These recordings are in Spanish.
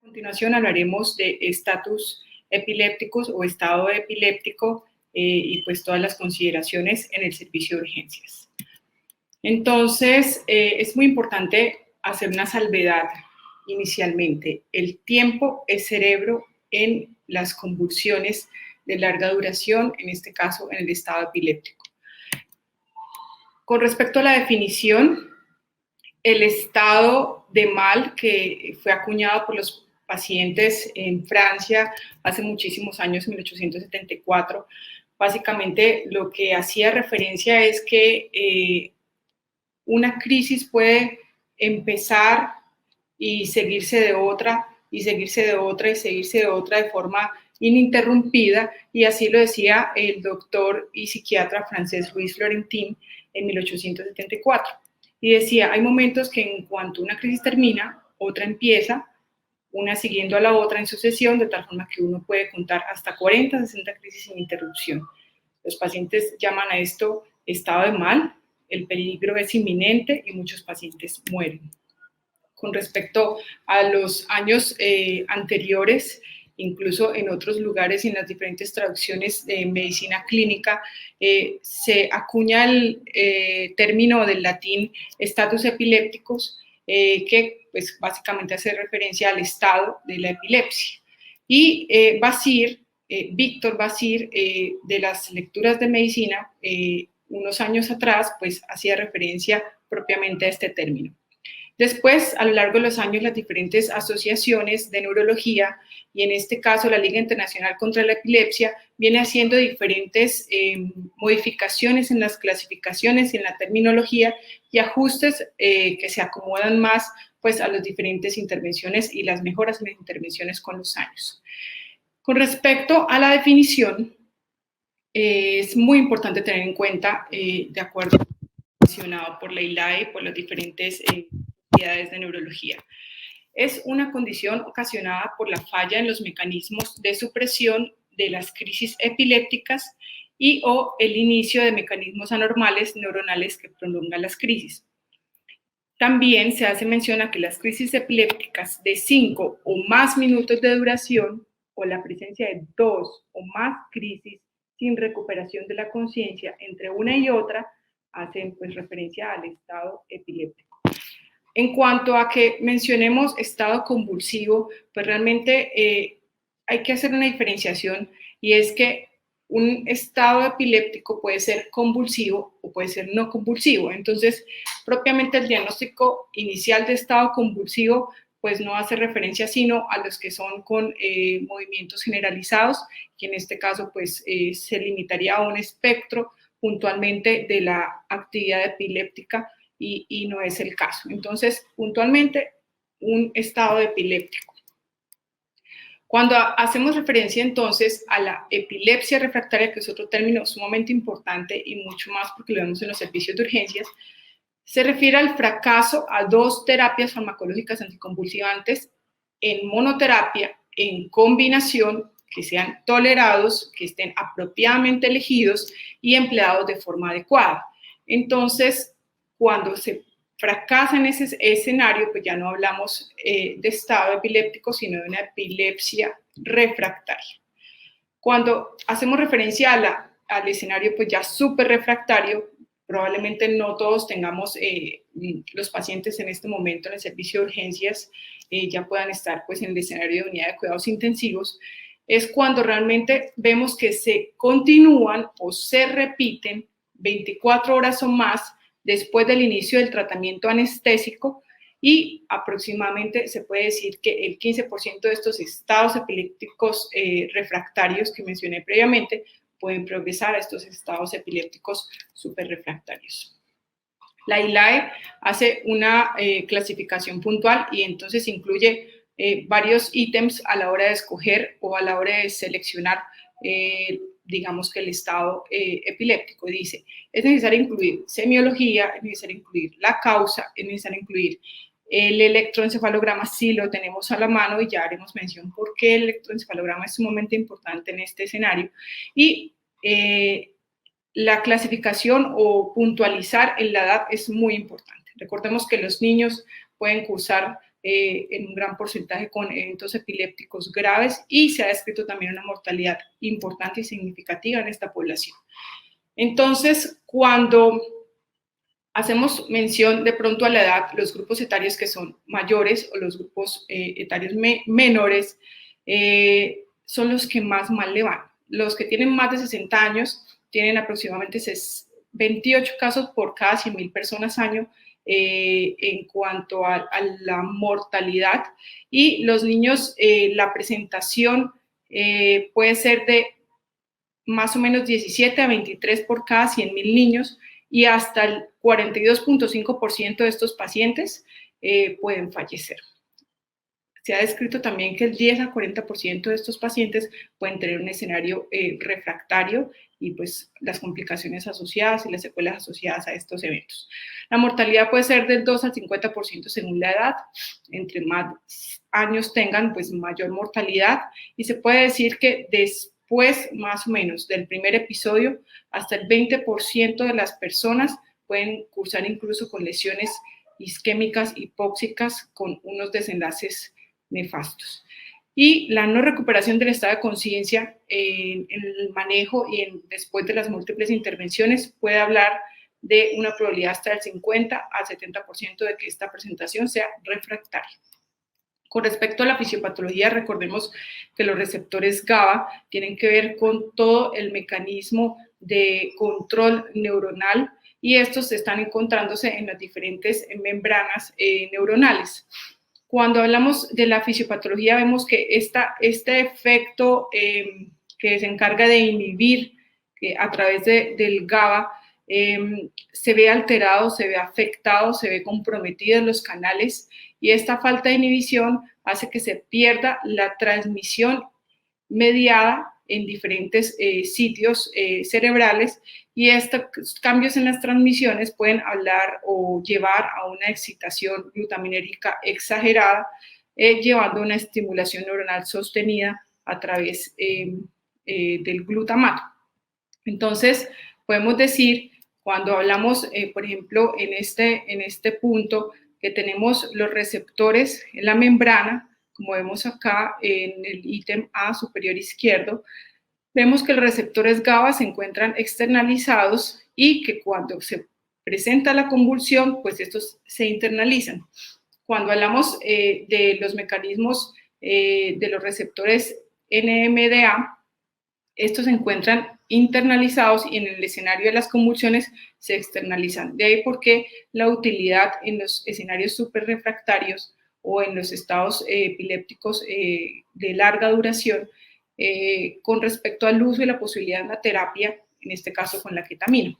A continuación hablaremos de estatus epilépticos o estado epiléptico y pues todas las consideraciones en el servicio de urgencias. Entonces, es muy importante hacer una salvedad inicialmente. El tiempo es cerebro en las convulsiones de larga duración, en este caso en el estado epiléptico. Con respecto a la definición, el estado de mal que fue acuñado por los pacientes en Francia hace muchísimos años, en 1874, básicamente lo que hacía referencia es que una crisis puede empezar y seguirse de otra, y seguirse de otra, y seguirse de otra de forma ininterrumpida, y así lo decía el doctor y psiquiatra francés Louis Florentin en 1874. Y decía, hay momentos que en cuanto una crisis termina, otra empieza, una siguiendo a la otra en sucesión, de tal forma que uno puede contar hasta 40, 60 crisis sin interrupción. Los pacientes llaman a esto estado de mal, el peligro es inminente y muchos pacientes mueren. Con respecto a los años anteriores, incluso en otros lugares y en las diferentes traducciones de medicina clínica, se acuña el término del latín status epilépticos, que pues, básicamente hace referencia al estado de la epilepsia. Y Víctor Basir, de las lecturas de medicina, unos años atrás, pues hacía referencia propiamente a este término. Después, a lo largo de los años, las diferentes asociaciones de neurología, y en este caso la Liga Internacional contra la Epilepsia, viene haciendo diferentes modificaciones en las clasificaciones y en la terminología y ajustes que se acomodan más pues, a las diferentes intervenciones y las mejoras en las intervenciones con los años. Con respecto a la definición, es muy importante tener en cuenta, de acuerdo a lo mencionado por la ILAE y por las diferentes de neurología. Es una condición ocasionada por la falla en los mecanismos de supresión de las crisis epilépticas y o el inicio de mecanismos anormales neuronales que prolongan las crisis. También se hace mención a que las crisis epilépticas de 5 o más minutos de duración o la presencia de 2 o más crisis sin recuperación de la conciencia entre una y otra hacen pues referencia al estado epiléptico. En cuanto a que mencionemos estado convulsivo, pues realmente hay que hacer una diferenciación, y es que un estado epiléptico puede ser convulsivo o puede ser no convulsivo. Entonces, propiamente el diagnóstico inicial de estado convulsivo pues no hace referencia sino a los que son con movimientos generalizados, que en este caso pues se limitaría a un espectro puntualmente de la actividad epiléptica, y no es el caso. Entonces, puntualmente, un estado epiléptico. Cuando hacemos referencia entonces a la epilepsia refractaria, que es otro término sumamente importante y mucho más porque lo vemos en los servicios de urgencias, se refiere al fracaso a 2 terapias farmacológicas anticonvulsivantes en monoterapia, en combinación, que sean tolerados, que estén apropiadamente elegidos y empleados de forma adecuada. Entonces, cuando se fracasa en ese escenario, pues ya no hablamos de estado epiléptico, sino de una epilepsia refractaria. Cuando hacemos referencia al escenario pues ya súper refractario, probablemente no todos tengamos, los pacientes en este momento en el servicio de urgencias ya puedan estar pues en el escenario de unidad de cuidados intensivos, es cuando realmente vemos que se continúan o se repiten 24 horas o más después del inicio del tratamiento anestésico, y aproximadamente se puede decir que el 15% de estos estados epilépticos refractarios que mencioné previamente pueden progresar a estos estados epilépticos superrefractarios. La ILAE hace una clasificación puntual y entonces incluye varios ítems a la hora de escoger o a la hora de seleccionar digamos que el estado epiléptico. Dice, es necesario incluir semiología, es necesario incluir la causa, es necesario incluir el electroencefalograma, si lo tenemos a la mano, y ya haremos mención por qué el electroencefalograma es sumamente importante en este escenario, y la clasificación o puntualizar en la edad es muy importante. Recordemos que los niños pueden cursar en un gran porcentaje con eventos epilépticos graves, y se ha descrito también una mortalidad importante y significativa en esta población. Entonces, cuando hacemos mención de pronto a la edad, los grupos etarios que son mayores o los grupos etarios menores son los que más mal le van. Los que tienen más de 60 años tienen aproximadamente 28 casos por cada 100.000 personas año en cuanto a la mortalidad, y los niños, la presentación puede ser de más o menos 17 a 23 por cada 100.000 niños, y hasta el 42.5% de estos pacientes pueden fallecer. Se ha descrito también que el 10 a 40% de estos pacientes pueden tener un escenario refractario, y pues las complicaciones asociadas y las secuelas asociadas a estos eventos. La mortalidad puede ser del 2 al 50% según la edad. Entre más años tengan, pues mayor mortalidad, y se puede decir que después, más o menos, del primer episodio, hasta el 20% de las personas pueden cursar incluso con lesiones isquémicas hipóxicas con unos desenlaces nefastos. Y la no recuperación del estado de conciencia en el manejo y después de las múltiples intervenciones puede hablar de una probabilidad hasta del 50 al 70% de que esta presentación sea refractaria. Con respecto a la fisiopatología, recordemos que los receptores GABA tienen que ver con todo el mecanismo de control neuronal, y estos están encontrándose en las diferentes membranas neuronales. Cuando hablamos de la fisiopatología, vemos que este efecto que se encarga de inhibir a través del GABA se ve alterado, se ve afectado, se ve comprometido en los canales, y esta falta de inhibición hace que se pierda la transmisión mediada en diferentes sitios cerebrales, y estos cambios en las transmisiones pueden hablar o llevar a una excitación glutaminérgica exagerada, llevando a una estimulación neuronal sostenida a través del glutamato. Entonces, podemos decir, cuando hablamos, por ejemplo, en este punto, que tenemos los receptores en la membrana, como vemos acá en el ítem A superior izquierdo, vemos que los receptores GABA se encuentran externalizados, y que cuando se presenta la convulsión, pues estos se internalizan. Cuando hablamos de los mecanismos de los receptores NMDA, estos se encuentran internalizados, y en el escenario de las convulsiones se externalizan. De ahí porque la utilidad en los escenarios superrefractarios o en los estados epilépticos de larga duración con respecto al uso y la posibilidad de una terapia, en este caso con la ketamina.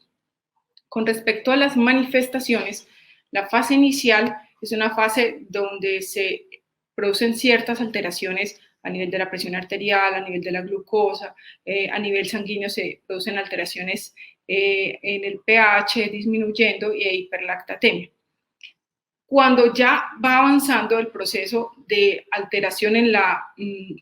Con respecto a las manifestaciones, la fase inicial es una fase donde se producen ciertas alteraciones a nivel de la presión arterial, a nivel de la glucosa, a nivel sanguíneo se producen alteraciones en el pH disminuyendo, y hiperlactatemia. Cuando ya va avanzando el proceso de alteración en la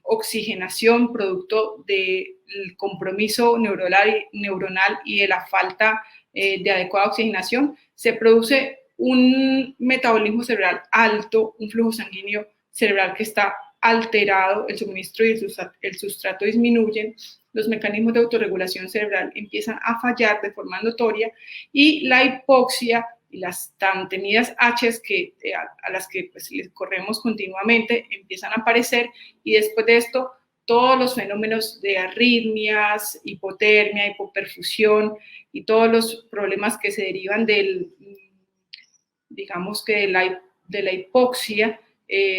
oxigenación producto del compromiso neuronal y de la falta de adecuada oxigenación, se produce un metabolismo cerebral alto, un flujo sanguíneo cerebral que está alterado, el suministro y el sustrato disminuyen, los mecanismos de autorregulación cerebral empiezan a fallar de forma notoria, y la hipoxia y las tan temidas H's a las que pues, les corremos continuamente empiezan a aparecer, y después de esto todos los fenómenos de arritmias, hipotermia, hipoperfusión y todos los problemas que se derivan digamos que de la hipoxia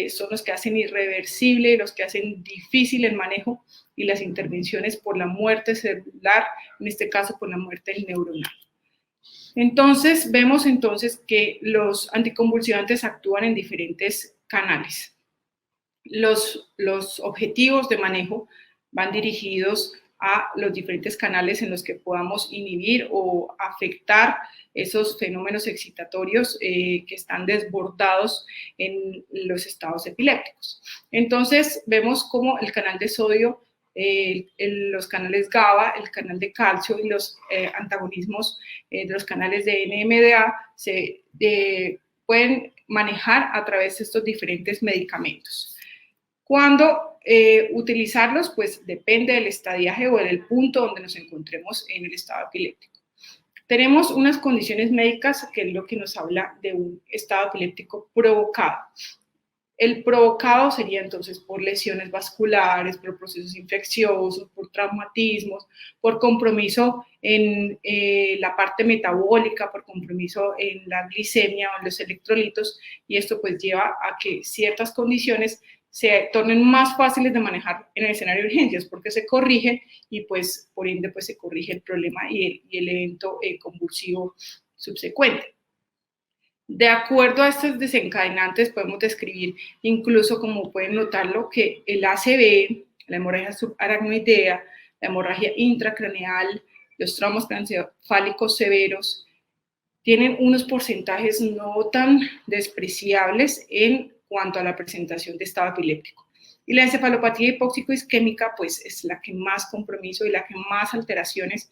son los que hacen irreversible, los que hacen difícil el manejo y las intervenciones por la muerte celular, en este caso por la muerte neuronal. Entonces, vemos entonces que los anticonvulsivantes actúan en diferentes canales. Los objetivos de manejo van dirigidos a los diferentes canales en los que podamos inhibir o afectar esos fenómenos excitatorios que están desbordados en los estados epilépticos. Entonces, vemos cómo el canal de sodio, los canales GABA, el canal de calcio y los antagonismos de los canales de NMDA pueden manejar a través de estos diferentes medicamentos. Cuando utilizarlos, pues depende del estadiaje o del punto donde nos encontremos en el estado epiléptico. Tenemos unas condiciones médicas que es lo que nos habla de un estado epiléptico provocado. El provocado sería entonces por lesiones vasculares, por procesos infecciosos, por traumatismos, por compromiso en la parte metabólica, por compromiso en la glicemia o en los electrolitos, y esto pues lleva a que ciertas condiciones se tornen más fáciles de manejar en el escenario de urgencias porque se corrigen y pues por ende pues se corrige el problema y el evento convulsivo subsecuente. De acuerdo a estos desencadenantes, podemos describir, incluso como pueden notarlo, que el ACV, la hemorragia subaracnoidea, la hemorragia intracraneal, los traumas craneoencefálicos severos, tienen unos porcentajes no tan despreciables en cuanto a la presentación de estado epiléptico. Y la encefalopatía hipóxico-isquémica, pues es la que más compromiso y la que más alteraciones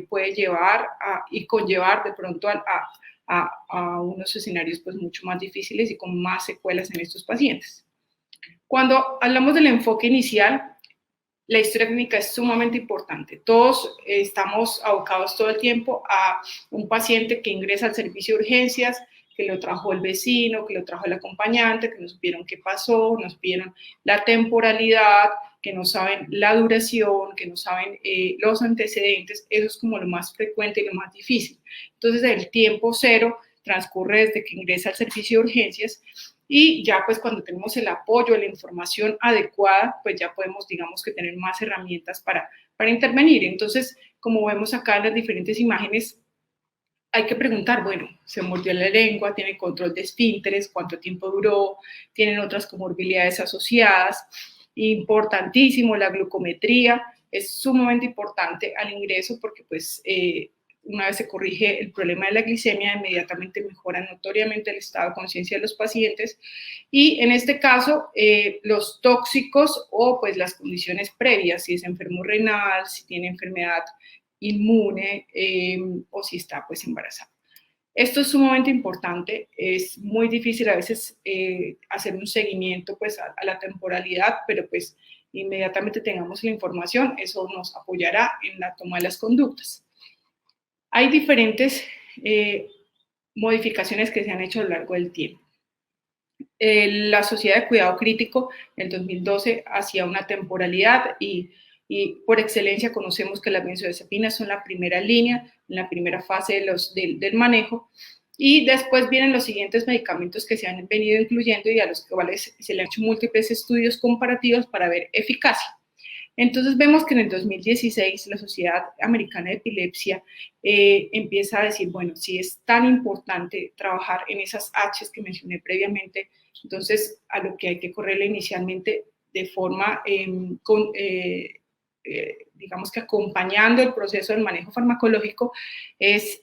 puede llevar y conllevar de pronto a unos escenarios pues mucho más difíciles y con más secuelas en estos pacientes. Cuando hablamos del enfoque inicial, la historia clínica es sumamente importante. Todos estamos abocados todo el tiempo a un paciente que ingresa al servicio de urgencias, que lo trajo el vecino, que lo trajo el acompañante, que nos vieron qué pasó, nos vieron la temporalidad, que no saben la duración, que no saben los antecedentes. Eso es como lo más frecuente y lo más difícil. Entonces, el tiempo cero transcurre desde que ingresa al servicio de urgencias y ya pues cuando tenemos el apoyo, la información adecuada, pues ya podemos, digamos que tener más herramientas para intervenir. Entonces, como vemos acá en las diferentes imágenes, hay que preguntar, bueno, se mordió la lengua, tiene control de esfínteres, cuánto tiempo duró, tienen otras comorbilidades asociadas. Importantísimo, la glucometría es sumamente importante al ingreso porque pues una vez se corrige el problema de la glicemia, inmediatamente mejora notoriamente el estado de conciencia de los pacientes y en este caso los tóxicos o pues las condiciones previas, si es enfermo renal, si tiene enfermedad inmune o si está pues embarazado. Esto es sumamente importante, es muy difícil a veces hacer un seguimiento pues a la temporalidad, pero pues inmediatamente tengamos la información, eso nos apoyará en la toma de las conductas. Hay diferentes modificaciones que se han hecho a lo largo del tiempo. La Sociedad de Cuidado Crítico en 2012 hacía una temporalidad y por excelencia conocemos que las benzodiazepinas son la primera línea, en la primera fase del manejo, y después vienen los siguientes medicamentos que se han venido incluyendo y a los cuales se le han hecho múltiples estudios comparativos para ver eficacia. Entonces vemos que en el 2016 la Sociedad Americana de Epilepsia empieza a decir, bueno, si es tan importante trabajar en esas H's que mencioné previamente, entonces a lo que hay que correrle inicialmente de forma digamos que acompañando el proceso del manejo farmacológico es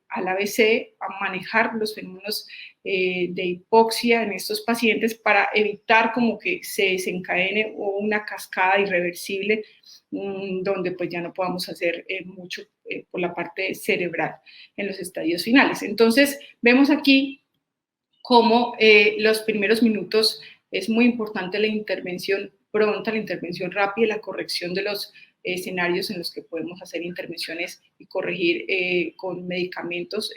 al ABC a manejar los fenómenos de hipoxia en estos pacientes para evitar como que se desencadene una cascada irreversible donde pues ya no podamos hacer mucho por la parte cerebral en los estadios finales. Entonces vemos aquí cómo los primeros minutos es muy importante la intervención pronta, la intervención rápida y la corrección de los escenarios en los que podemos hacer intervenciones y corregir con medicamentos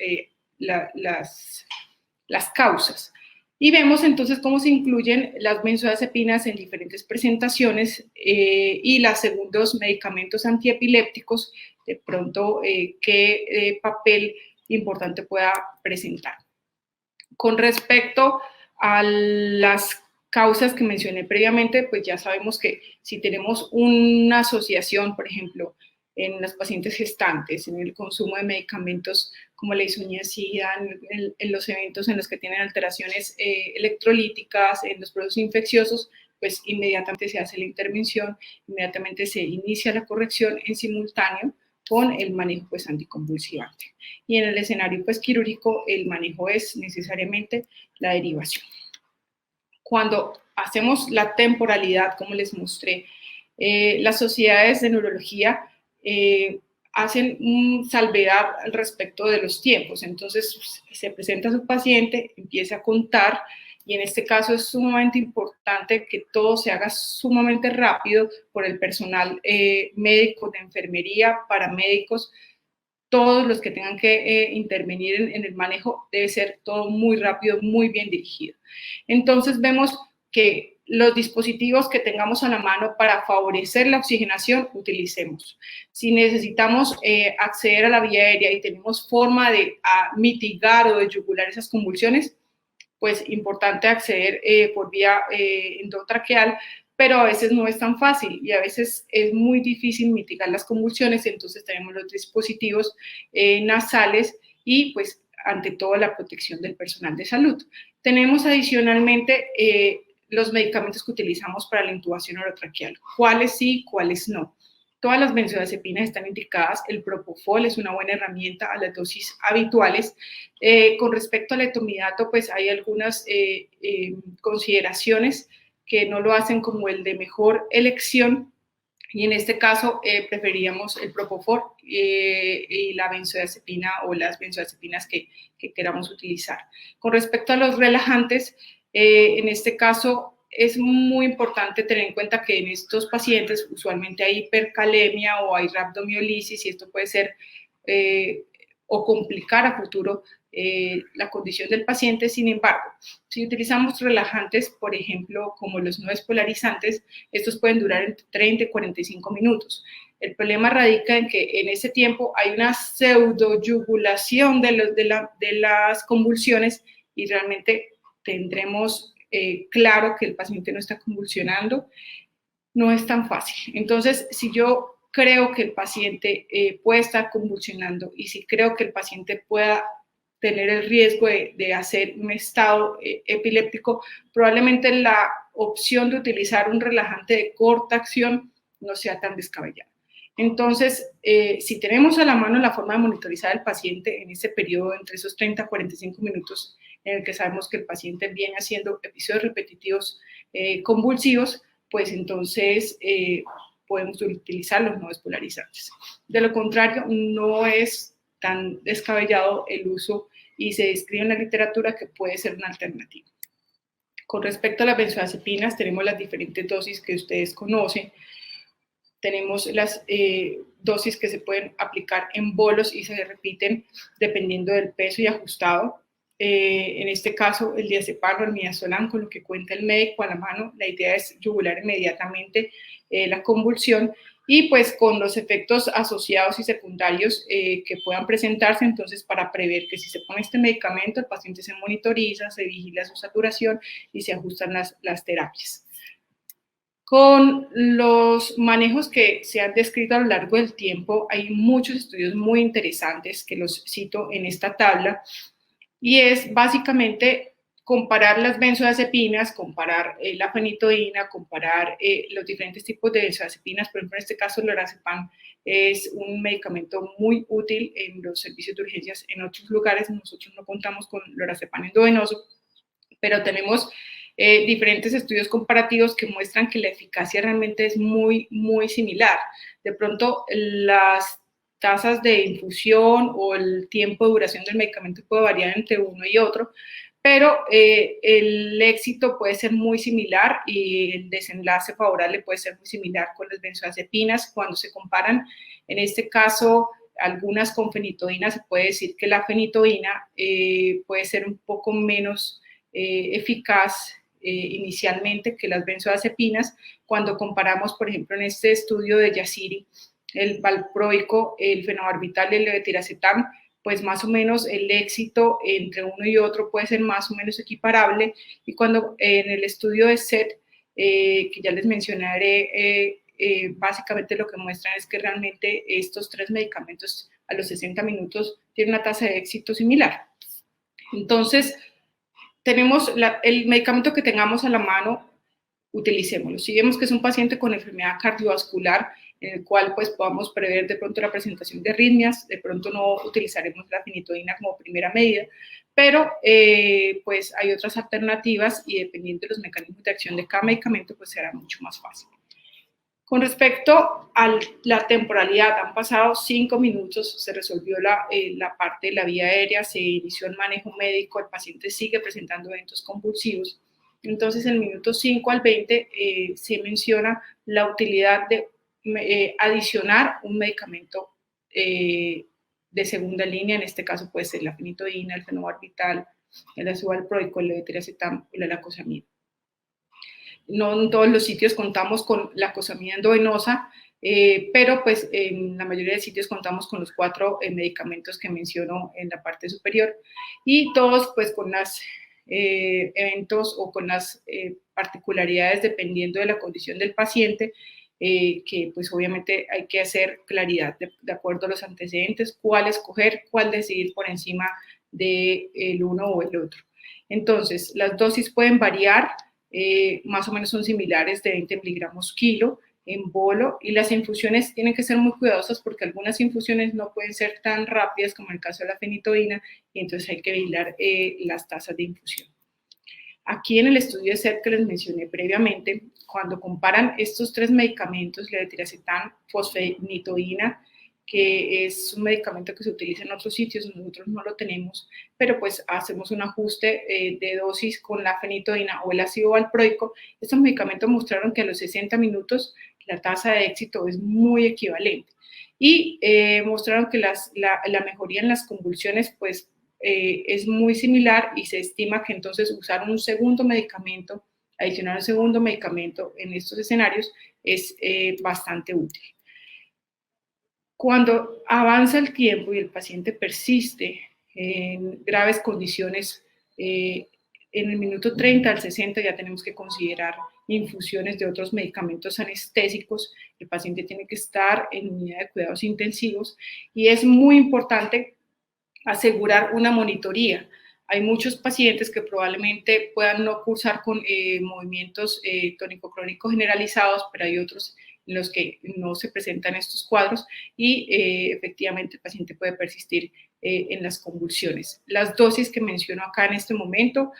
las causas. Y vemos entonces cómo se incluyen las benzodiazepinas en diferentes presentaciones y los segundos medicamentos antiepilépticos, de pronto qué papel importante pueda presentar. Con respecto a las causas que mencioné previamente, pues ya sabemos que si tenemos una asociación, por ejemplo, en las pacientes gestantes, en el consumo de medicamentos como la isoniazida, en los eventos en los que tienen alteraciones electrolíticas, en los procesos infecciosos, pues inmediatamente se hace la intervención, inmediatamente se inicia la corrección en simultáneo con el manejo pues anticonvulsivante. Y en el escenario pues quirúrgico el manejo es necesariamente la derivación. Cuando hacemos la temporalidad, como les mostré, las sociedades de neurología hacen salvedad al respecto de los tiempos. Entonces, se presenta su paciente, empieza a contar, y en este caso es sumamente importante que todo se haga sumamente rápido por el personal médico, de enfermería, paramédicos, todos los que tengan que intervenir en el manejo, debe ser todo muy rápido, muy bien dirigido. Entonces vemos que los dispositivos que tengamos a la mano para favorecer la oxigenación, utilicemos. Si necesitamos acceder a la vía aérea y tenemos forma de mitigar o de yugular esas convulsiones, pues importante acceder por vía endotraqueal, pero a veces no es tan fácil y a veces es muy difícil mitigar las convulsiones, entonces tenemos los dispositivos nasales y pues ante todo la protección del personal de salud. Tenemos adicionalmente los medicamentos que utilizamos para la intubación orotraqueal, cuáles sí, cuáles no. Todas las benzodiazepinas están indicadas, el propofol es una buena herramienta a las dosis habituales. Con respecto al etomidato, pues hay algunas consideraciones que no lo hacen como el de mejor elección, y en este caso preferíamos el propofol y la benzodiazepina o las benzodiazepinas que queramos utilizar. Con respecto a los relajantes, en este caso es muy importante tener en cuenta que en estos pacientes usualmente hay hipercalemia o hay rhabdomiolisis, y esto puede ser o complicar a futuro la condición del paciente. Sin embargo, si utilizamos relajantes, por ejemplo, como los no despolarizantes, estos pueden durar entre 30 y 45 minutos. El problema radica en que en ese tiempo hay una pseudoyugulación de las convulsiones y realmente tendremos claro que el paciente no está convulsionando. No es tan fácil. Entonces, si yo creo que el paciente puede estar convulsionando y si creo que el paciente pueda tener el riesgo de hacer un estado epiléptico, probablemente la opción de utilizar un relajante de corta acción no sea tan descabellada. Entonces, si tenemos a la mano la forma de monitorizar al paciente en ese periodo entre esos 30 a 45 minutos en el que sabemos que el paciente viene haciendo episodios repetitivos convulsivos, pues entonces podemos utilizar los no despolarizantes. De lo contrario, no es tan descabellado el uso y se describe en la literatura que puede ser una alternativa. Con respecto a las benzodiazepinas, tenemos las diferentes dosis que ustedes conocen. Tenemos las dosis que se pueden aplicar en bolos y se repiten dependiendo del peso y ajustado. En este caso, el diazepam o el midazolam, con lo que cuenta el médico a la mano, la idea es yugular inmediatamente la convulsión y pues con los efectos asociados y secundarios que puedan presentarse. Entonces, para prever que si se pone este medicamento, el paciente se monitoriza, se vigila su saturación y se ajustan las terapias. Con los manejos que se han descrito a lo largo del tiempo, hay muchos estudios muy interesantes que los cito en esta tabla, y es básicamente comparar las benzodiazepinas, comparar la fenitoína, comparar los diferentes tipos de benzodiazepinas. Por ejemplo, en este caso, el lorazepam es un medicamento muy útil en los servicios de urgencias en otros lugares. Nosotros no contamos con lorazepam endovenoso, pero tenemos diferentes estudios comparativos que muestran que la eficacia realmente es muy, muy similar. De pronto, las tasas de infusión o el tiempo de duración del medicamento puede variar entre uno y otro, pero el éxito puede ser muy similar y el desenlace favorable puede ser muy similar con las benzodiazepinas. Cuando se comparan, en este caso, algunas con fenitoína, se puede decir que la fenitoína puede ser un poco menos eficaz inicialmente que las benzodiazepinas. Cuando comparamos, por ejemplo, en este estudio de Yassiri, el valproico, el fenobarbital y el levetiracetam, pues más o menos el éxito entre uno y otro puede ser más o menos equiparable. Y cuando en el estudio de SET, que ya les mencionaré, básicamente lo que muestran es que realmente estos tres medicamentos a los 60 minutos tienen una tasa de éxito similar. Entonces, tenemos el medicamento que tengamos a la mano, utilicémoslo. Si vemos que es un paciente con enfermedad cardiovascular, en el cual pues podamos prever de pronto la presentación de arritmias, de pronto no utilizaremos la fenitoína como primera medida, pero pues hay otras alternativas y dependiendo de los mecanismos de acción de cada medicamento, pues será mucho más fácil. Con respecto a la temporalidad, han pasado 5 minutos, se resolvió la parte de la vía aérea, se inició el manejo médico, el paciente sigue presentando eventos convulsivos. Entonces, en el minuto 5 al 20 se menciona la utilidad de adicionar un medicamento de segunda línea, en este caso puede ser la fenitoína, el fenobarbital, el ácido valproico, el levetiracetam y la lacosamida. No en todos los sitios contamos con la lacosamida endovenosa, pero pues en la mayoría de sitios contamos con los 4 medicamentos que menciono en la parte superior, y todos pues con los eventos o con las particularidades dependiendo de la condición del paciente, que pues obviamente hay que hacer claridad de acuerdo a los antecedentes, cuál escoger, cuál decidir por encima del uno o el otro. Entonces, las dosis pueden variar, más o menos son similares, de 20 miligramos kilo en bolo, y las infusiones tienen que ser muy cuidadosas porque algunas infusiones no pueden ser tan rápidas como en el caso de la fenitoína, y entonces hay que vigilar las tasas de infusión. Aquí en el estudio de SET que les mencioné previamente, cuando comparan estos 3 medicamentos, levetiracetam, fosfenitoína, que es un medicamento que se utiliza en otros sitios, nosotros no lo tenemos, pero pues hacemos un ajuste de dosis con la fenitoína o el ácido valproico. Estos medicamentos mostraron que a los 60 minutos la tasa de éxito es muy equivalente, y mostraron que la mejoría en las convulsiones pues es muy similar, y se estima que entonces usar un segundo medicamento, adicionar un segundo medicamento en estos escenarios es bastante útil. Cuando avanza el tiempo y el paciente persiste en graves condiciones, en el minuto 30 al 60 ya tenemos que considerar infusiones de otros medicamentos anestésicos. El paciente tiene que estar en unidad de cuidados intensivos, y es muy importante asegurar una monitoría. Hay muchos pacientes que probablemente puedan no cursar con movimientos tónico-crónicos generalizados, pero hay otros en los que no se presentan estos cuadros, y efectivamente el paciente puede persistir en las convulsiones. Las dosis que menciono acá en este momento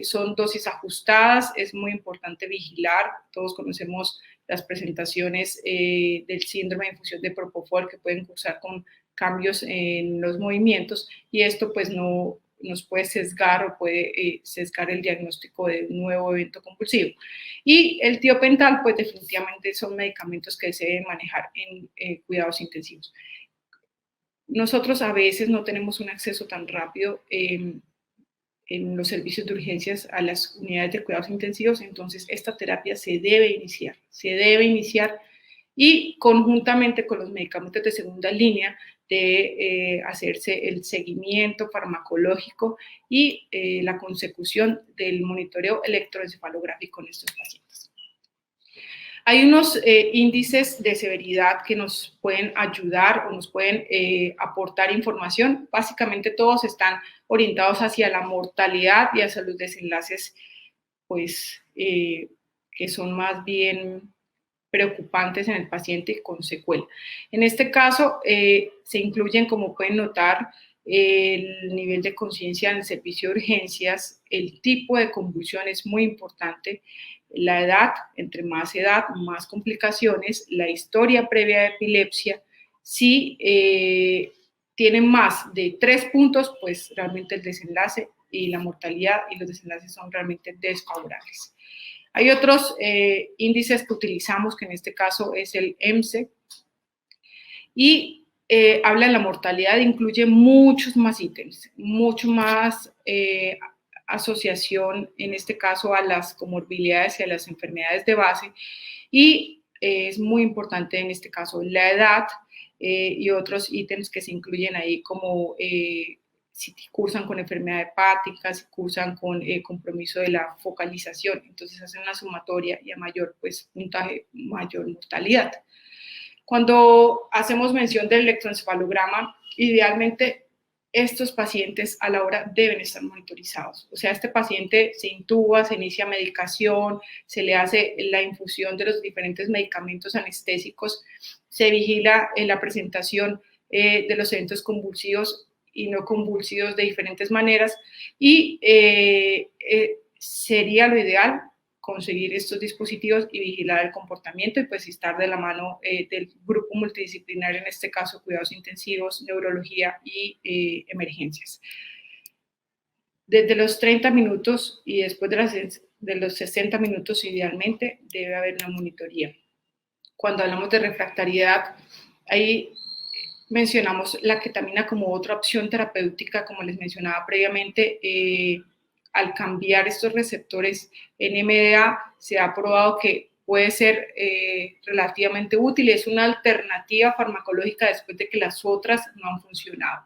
son dosis ajustadas. Es muy importante vigilar. Todos conocemos las presentaciones del síndrome de infusión de propofol, que pueden cursar con cambios en los movimientos, y esto pues no nos puede sesgar o puede sesgar el diagnóstico de un nuevo evento convulsivo. Y el tiopental pues definitivamente son medicamentos que se deben manejar en cuidados intensivos. Nosotros a veces no tenemos un acceso tan rápido en los servicios de urgencias a las unidades de cuidados intensivos, entonces esta terapia se debe iniciar, y conjuntamente con los medicamentos de segunda línea de hacerse el seguimiento farmacológico y la consecución del monitoreo electroencefalográfico en estos pacientes. Hay unos índices de severidad que nos pueden ayudar o nos pueden aportar información. Básicamente todos están orientados hacia la mortalidad y hacia los desenlaces, pues, que son más bien preocupantes en el paciente con secuela. En este caso, se incluyen, como pueden notar, el nivel de conciencia en el servicio de urgencias, el tipo de convulsión es muy importante, la edad, entre más edad, más complicaciones, la historia previa de epilepsia. Si tienen más de 3 puntos, pues realmente el desenlace y la mortalidad y los desenlaces son realmente desfavorables. Hay otros índices que utilizamos, que en este caso es el EMSE, y habla de la mortalidad, incluye muchos más ítems, mucho más asociación, en este caso, a las comorbilidades y a las enfermedades de base, y es muy importante en este caso la edad y otros ítems que se incluyen ahí, como si cursan con enfermedad hepática, si cursan con compromiso de la focalización, entonces hacen una sumatoria, y a mayor pues puntaje, mayor mortalidad. Cuando hacemos mención del electroencefalograma, idealmente estos pacientes a la hora deben estar monitorizados. O sea, este paciente se intuba, se inicia medicación, se le hace la infusión de los diferentes medicamentos anestésicos, se vigila la presentación de los eventos convulsivos y no convulsivos de diferentes maneras, y sería lo ideal conseguir estos dispositivos y vigilar el comportamiento y pues estar de la mano del grupo multidisciplinario, en este caso cuidados intensivos, neurología y emergencias. Desde los 30 minutos y después de los 60 minutos idealmente debe haber una monitoría. Cuando hablamos de refractariedad, ahí mencionamos la ketamina como otra opción terapéutica, como les mencionaba previamente. Al cambiar estos receptores NMDA, se ha probado que puede ser relativamente útil, es una alternativa farmacológica después de que las otras no han funcionado.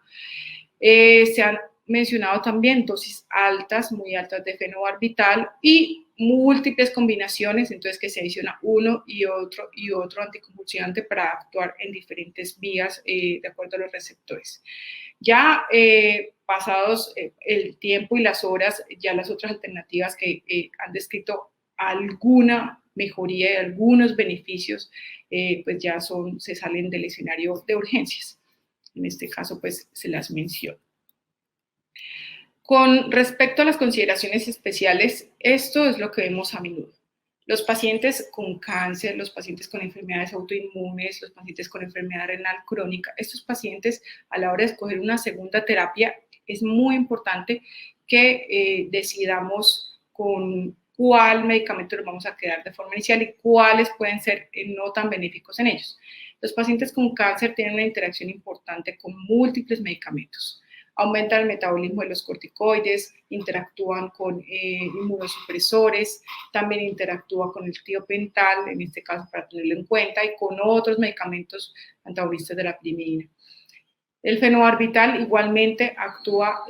Se han mencionado también dosis altas, muy altas de fenobarbital y múltiples combinaciones, entonces que se adiciona uno y otro anticonvulsivante para actuar en diferentes vías de acuerdo a los receptores. Ya pasados el tiempo y las horas, ya las otras alternativas que han descrito alguna mejoría y algunos beneficios, pues ya se salen del escenario de urgencias. En este caso, pues se las menciono. Con respecto a las consideraciones especiales, esto es lo que vemos a menudo. Los pacientes con cáncer, los pacientes con enfermedades autoinmunes, los pacientes con enfermedad renal crónica, estos pacientes a la hora de escoger una segunda terapia es muy importante que decidamos con cuál medicamento nos vamos a quedar de forma inicial y cuáles pueden ser no tan benéficos en ellos. Los pacientes con cáncer tienen una interacción importante con múltiples medicamentos. Aumentan el metabolismo de los corticoides, interactúan con inmunosupresores, también interactúa con el tiopental, en este caso para tenerlo en cuenta, y con otros medicamentos antagonistas de la pirimidina. El fenobarbital igualmente actúa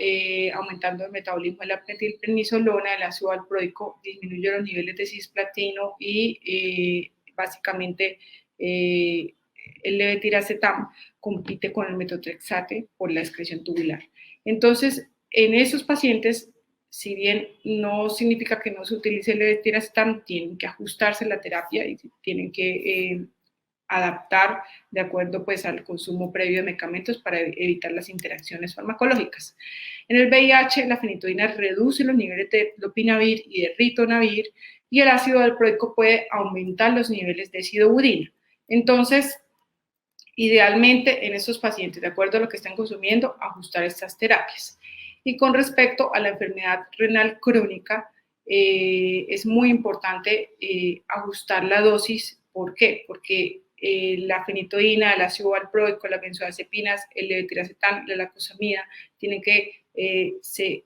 aumentando el metabolismo de la metilprednisolona, el ácido valproico disminuye los niveles de cisplatino y básicamente el levetiracetam compite con el metotrexate por la excreción tubular. Entonces, en esos pacientes, si bien no significa que no se utilice el levetiracetam, tienen que ajustarse la terapia y tienen que adaptar de acuerdo pues al consumo previo de medicamentos para evitar las interacciones farmacológicas. En el VIH, la fenitoína reduce los niveles de lopinavir y de ritonavir y el ácido valproico puede aumentar los niveles de sidobudina. Entonces, idealmente en estos pacientes, de acuerdo a lo que están consumiendo, ajustar estas terapias. Y con respecto a la enfermedad renal crónica, es muy importante ajustar la dosis. ¿Por qué? Porque la fenitoína, el ácido valproico, las benzodiazepinas, el levetiracetam, la lacosamida, tienen que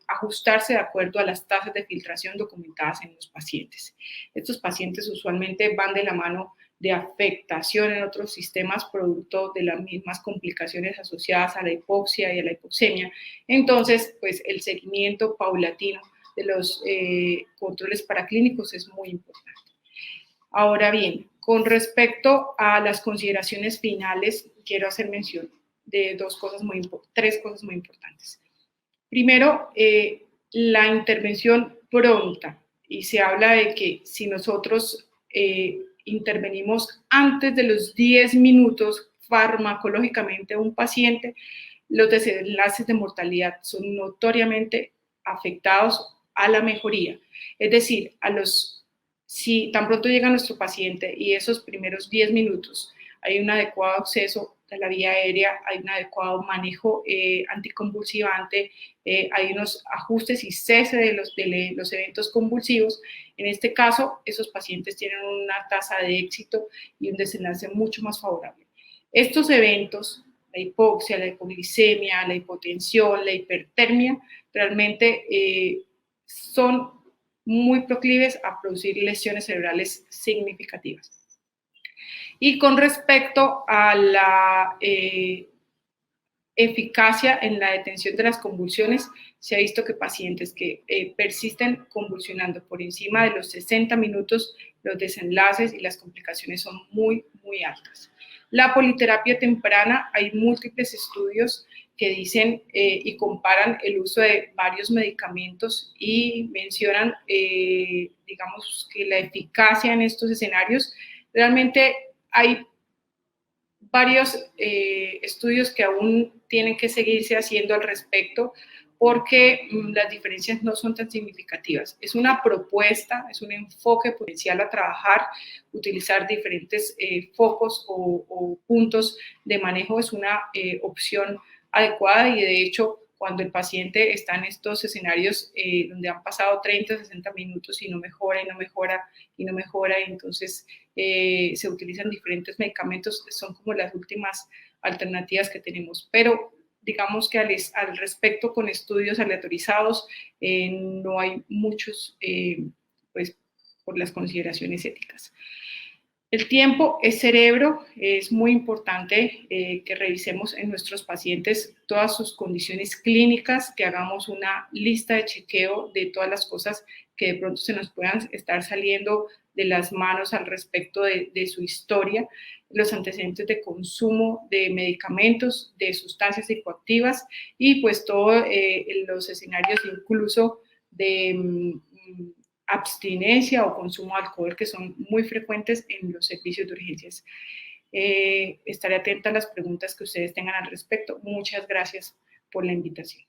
ajustarse de acuerdo a las tasas de filtración documentadas en los pacientes. Estos pacientes usualmente van de la mano de afectación en otros sistemas producto de las mismas complicaciones asociadas a la hipoxia y a la hipoxemia. Entonces, pues el seguimiento paulatino de los controles paraclínicos es muy importante. Ahora bien, con respecto a las consideraciones finales, quiero hacer mención de tres cosas muy importantes. Primero, la intervención pronta, y se habla de que si nosotros intervenimos antes de los 10 minutos farmacológicamente a un paciente, los desenlaces de mortalidad son notoriamente afectados a la mejoría. Es decir, si tan pronto llega nuestro paciente y esos primeros 10 minutos hay un adecuado acceso a la vía aérea, hay un adecuado manejo anticonvulsivante, hay unos ajustes y cese de los eventos convulsivos. En este caso, esos pacientes tienen una tasa de éxito y un desenlace mucho más favorable. Estos eventos, la hipoxia, la hipoglicemia, la hipotensión, la hipertermia, realmente son muy proclives a producir lesiones cerebrales significativas. Y con respecto a la eficacia en la detención de las convulsiones, se ha visto que pacientes que persisten convulsionando por encima de los 60 minutos, los desenlaces y las complicaciones son muy, muy altas. La politerapia temprana, hay múltiples estudios que dicen y comparan el uso de varios medicamentos y mencionan, digamos, que la eficacia en estos escenarios. Realmente hay varios estudios que aún tienen que seguirse haciendo al respecto, porque las diferencias no son tan significativas. Es una propuesta, es un enfoque potencial a trabajar, utilizar diferentes focos o puntos de manejo es una opción adecuada y de hecho cuando el paciente está en estos escenarios donde han pasado 30, 60 minutos y no mejora, y no mejora, y no mejora, y entonces se utilizan diferentes medicamentos, son como las últimas alternativas que tenemos. Pero digamos que al respecto, con estudios aleatorizados, no hay muchos, pues, por las consideraciones éticas. El tiempo es cerebro, es muy importante que revisemos en nuestros pacientes todas sus condiciones clínicas, que hagamos una lista de chequeo de todas las cosas que de pronto se nos puedan estar saliendo de las manos al respecto de su historia, los antecedentes de consumo de medicamentos, de sustancias psicoactivas y pues todos los escenarios incluso de abstinencia o consumo de alcohol que son muy frecuentes en los servicios de urgencias. Estaré atenta a las preguntas que ustedes tengan al respecto. Muchas gracias por la invitación.